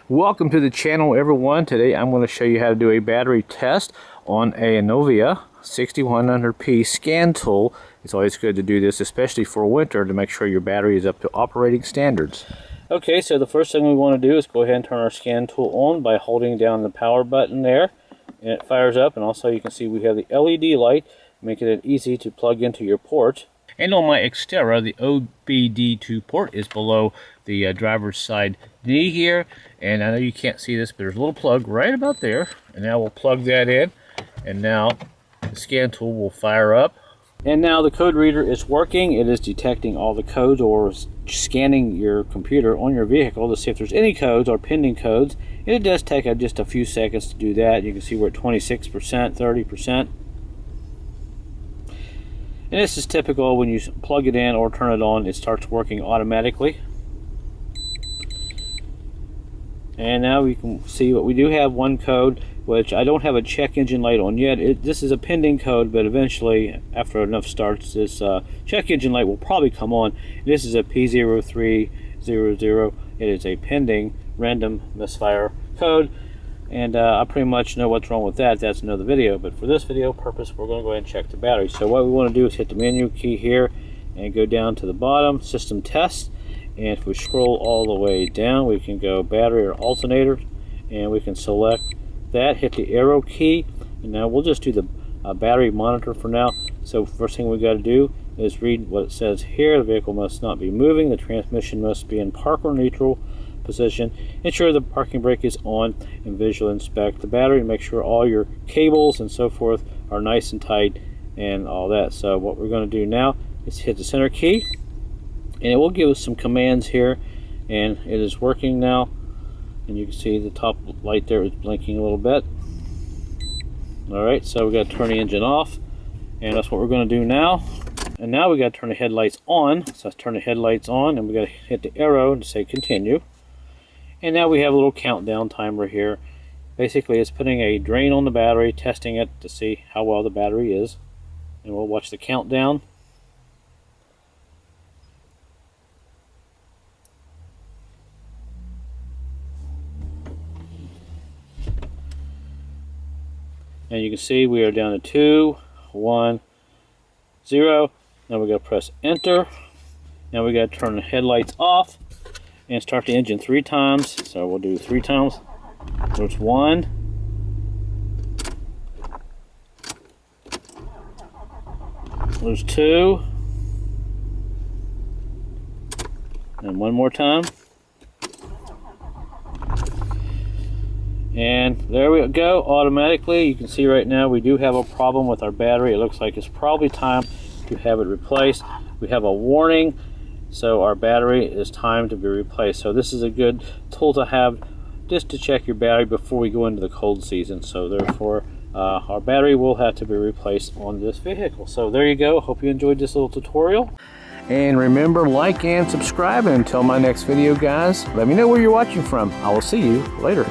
Welcome to the channel, everyone. Today I'm going to show you how to do a battery test on a Innova 6100p scan tool. It's always good to do this, especially for winter, to make sure your battery is up to operating standards. Okay, so the first thing we want to do is go ahead and turn our scan tool on by holding down the power button there, and it fires up. And also you can see we have the LED light, making it easy to plug into your port. And on my Xterra, the OBD2 port is below the driver's side knee here. And I know you can't see this, but there's a little plug right about there. And now we'll plug that in. And now the scan tool will fire up. And now the code reader is working. It is detecting all the codes or scanning your computer on your vehicle to see if there's any codes or pending codes. And it does take just a few seconds to do that. You can see we're at 26%, 30%. And this is typical when you plug it in or turn it on, it starts working automatically. And now we can see what we do have one code, which I don't have a check engine light on yet. This is a pending code, but eventually, after enough starts, this check engine light will probably come on. This is a P0300. It is a pending random misfire code. And I pretty much know what's wrong with that. That's another video. But for this video purpose, we're going to go ahead and check the battery. So what we want to do is hit the menu key here and go down to the bottom, System Test. And if we scroll all the way down, we can go Battery or Alternator. And we can select that, hit the arrow key. And now we'll just do the battery monitor for now. So first thing we got to do is read what it says here. The vehicle must not be moving. The transmission must be in park or neutral position. Ensure the parking brake is on and visually inspect the battery and make sure all your cables and so forth are nice and tight and all that. So what we're going to do now is hit the center key, and it will give us some commands here, and it is working now. And you can see the top light there is blinking a little bit. Alright, so we got to turn the engine off, and that's what we're going to do now. And now we got to turn the headlights on. So let's turn the headlights on, and we got to hit the arrow to say continue. And now we have a little countdown timer here. Basically, it's putting a drain on the battery, testing it to see how well the battery is. And we'll watch the countdown. And you can see we are down to 2, 1, 0. Now we got to press enter. Now we got to turn the headlights off and start the engine 3 times. So we'll do 3 times. There's 1. There's 2. And 1 more time. And there we go, automatically. You can see right now we do have a problem with our battery. It looks like it's probably time to have it replaced. We have a warning. So our battery is time to be replaced. So this is a good tool to have just to check your battery before we go into the cold season. So therefore, our battery will have to be replaced on this vehicle. So there you go. Hope you enjoyed this little tutorial. And remember, like and subscribe. And until my next video, guys, let me know where you're watching from. I will see you later.